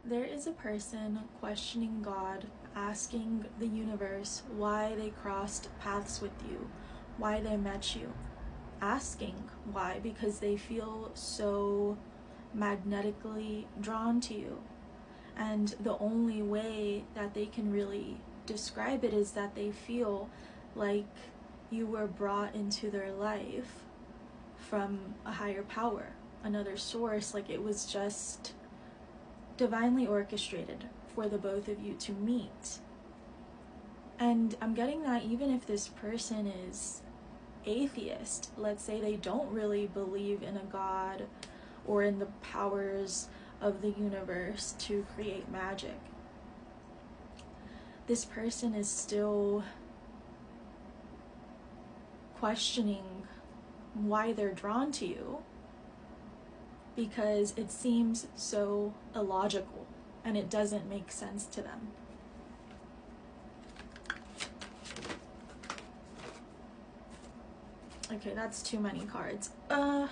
There is a person questioning God, asking the universe why they crossed paths with you, why they met you. Asking why, because they feel so magnetically drawn to you. And the only way that they can really describe it is that they feel like you were brought into their life from a higher power, another source, like it was just divinely orchestrated for the both of you to meet. And I'm getting that even if this person is atheist, let's say they don't really believe in a God or in the powers of the universe to create magic, this person is still questioning why they're drawn to you, because it seems so illogical and it doesn't make sense to them. Okay, that's too many cards. Do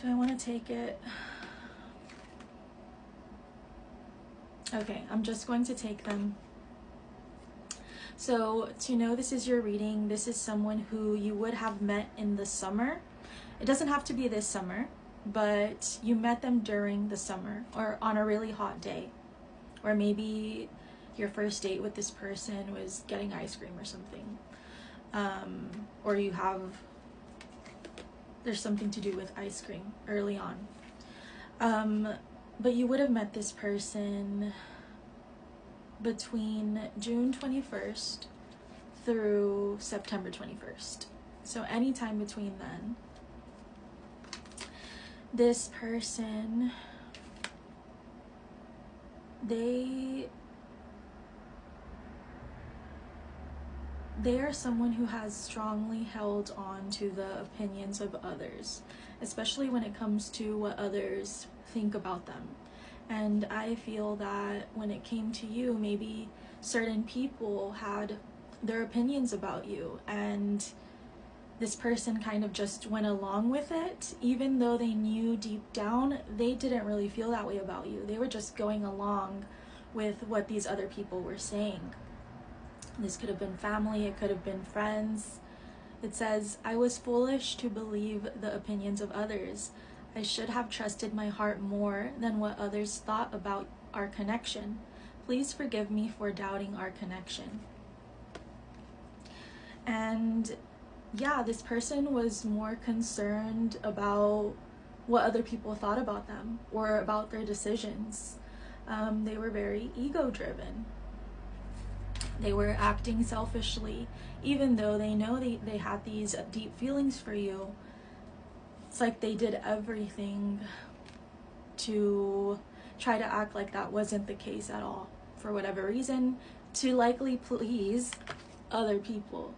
I want to take it? Okay, I'm just going to take them. So to know this is your reading, this is someone who you would have met in the summer. It doesn't have to be this summer, but you met them during the summer or on a really hot day. Or maybe your first date with this person was getting ice cream or something. Or there's something to do with ice cream early on. But you would have met this person between June 21st through September 21st. So anytime between then. This person, they are someone who has strongly held on to the opinions of others, especially when it comes to what others think about them. And I feel that when it came to you, maybe certain people had their opinions about you, and this person kind of just went along with it, even though they knew deep down they didn't really feel that way about you. They were just going along with what these other people were saying. This could have been family, it could have been friends. It says, I was foolish to believe the opinions of others. I should have trusted my heart more than what others thought about our connection. Please forgive me for doubting our connection. And yeah, this person was more concerned about what other people thought about them or about their decisions. They were very ego-driven. They were acting selfishly, even though they know they had these deep feelings for you. It's like they did everything to try to act like that wasn't the case at all, for whatever reason, to likely please other people.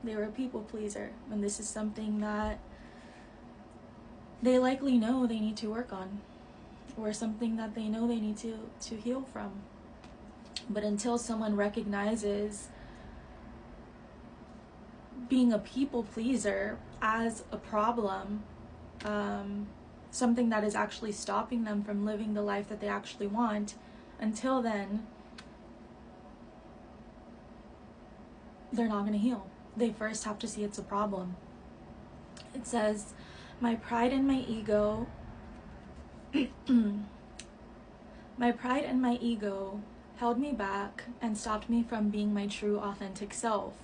They were a people pleaser, and this is something that they likely know they need to work on, or something that they know they need to heal from. But until someone recognizes being a people pleaser as a problem, something that is actually stopping them from living the life that they actually want, until then, they're not going to heal. They first have to see it's a problem. It says, my pride and my ego held me back and stopped me from being my true authentic self.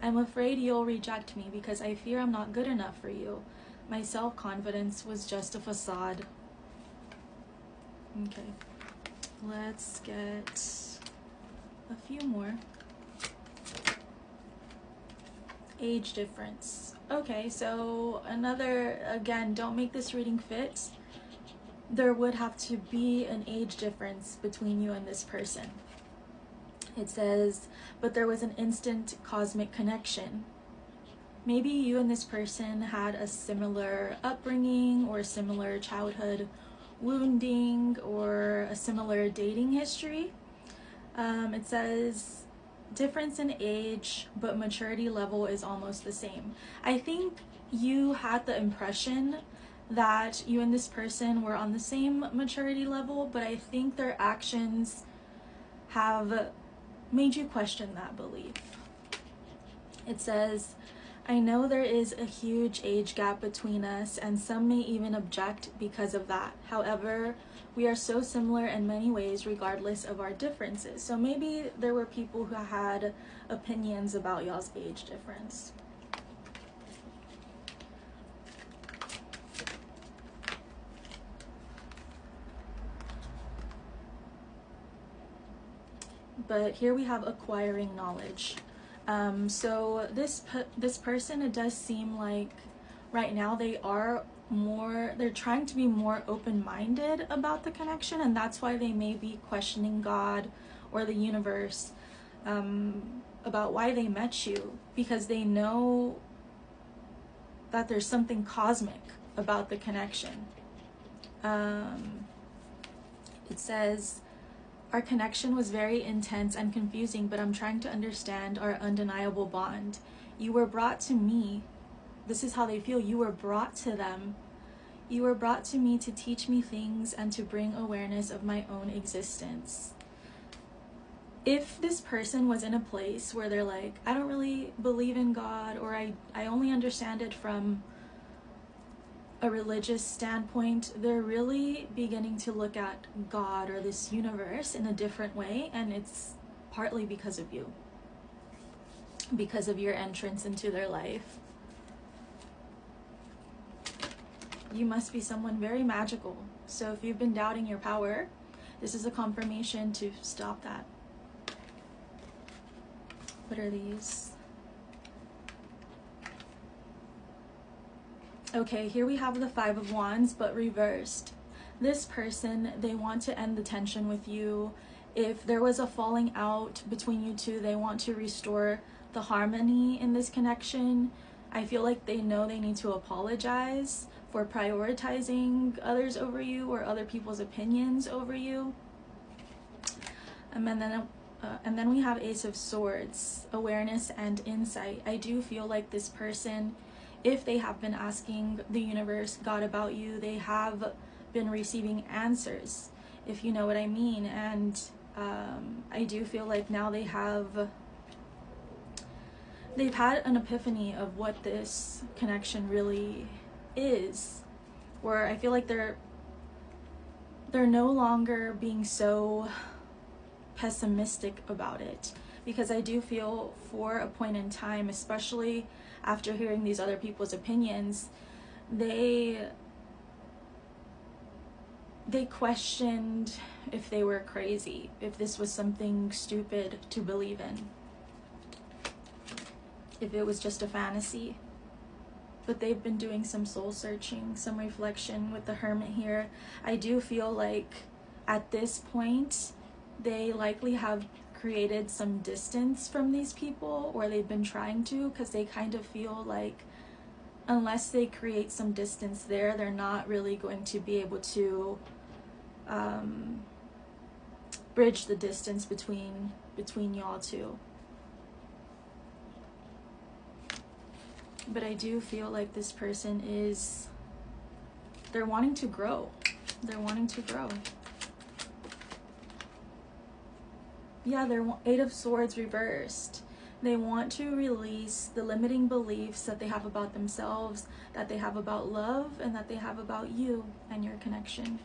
I'm afraid you'll reject me because I fear I'm not good enough for you. My self-confidence was just a facade. Okay, let's get a few more. Age difference. Okay, so another, again, don't make this reading fit. There would have to be an age difference between you and this person. It says, but there was an instant cosmic connection. Maybe you and this person had a similar upbringing or similar childhood wounding or a similar dating history. It says, difference in age, but maturity level is almost the same. I think you had the impression that you and this person were on the same maturity level, but I think their actions have made you question that belief. It says, I know there is a huge age gap between us, and some may even object because of that. However, we are so similar in many ways regardless of our differences. So maybe there were people who had opinions about y'all's age difference. But here we have acquiring knowledge. So this person, it does seem like right now they're trying to be more open-minded about the connection, and that's why they may be questioning God or the universe about why they met you, because they know that there's something cosmic about the connection. It says, our connection was very intense and confusing, but I'm trying to understand our undeniable bond. You were brought to me. This is how they feel. You were brought to them. You were brought to me to teach me things and to bring awareness of my own existence. If this person was in a place where they're like, I don't really believe in God, or I only understand it from a religious standpoint, they're really beginning to look at God or this universe in a different way, and it's partly because of you, because of your entrance into their life. You must be someone very magical. So if you've been doubting your power, this is a confirmation to stop that. What are these? Okay, here we have the Five of Wands, but reversed. This person, they want to end the tension with you. If there was a falling out between you two, they want to restore the harmony in this connection. I feel like they know they need to apologize for prioritizing others over you or other people's opinions over you. And then we have Ace of Swords, awareness and insight. I do feel like this person, if they have been asking the universe, God, about you, they have been receiving answers, if you know what I mean. And I do feel like now they've had an epiphany of what this connection really is, where I feel like they're no longer being so pessimistic about it, because I do feel for a point in time, especially after hearing these other people's opinions, they questioned if they were crazy, if this was something stupid to believe in, if it was just a fantasy. But they've been doing some soul searching, some reflection with the Hermit here. I do feel like at this point they likely have created some distance from these people, or they've been trying to, because they kind of feel like unless they create some distance there, they're not really going to be able to bridge the distance between y'all two. But I do feel like this person they're wanting to grow. They're wanting to grow. Yeah, they're Eight of Swords reversed. They want to release the limiting beliefs that they have about themselves, that they have about love, and that they have about you and your connection.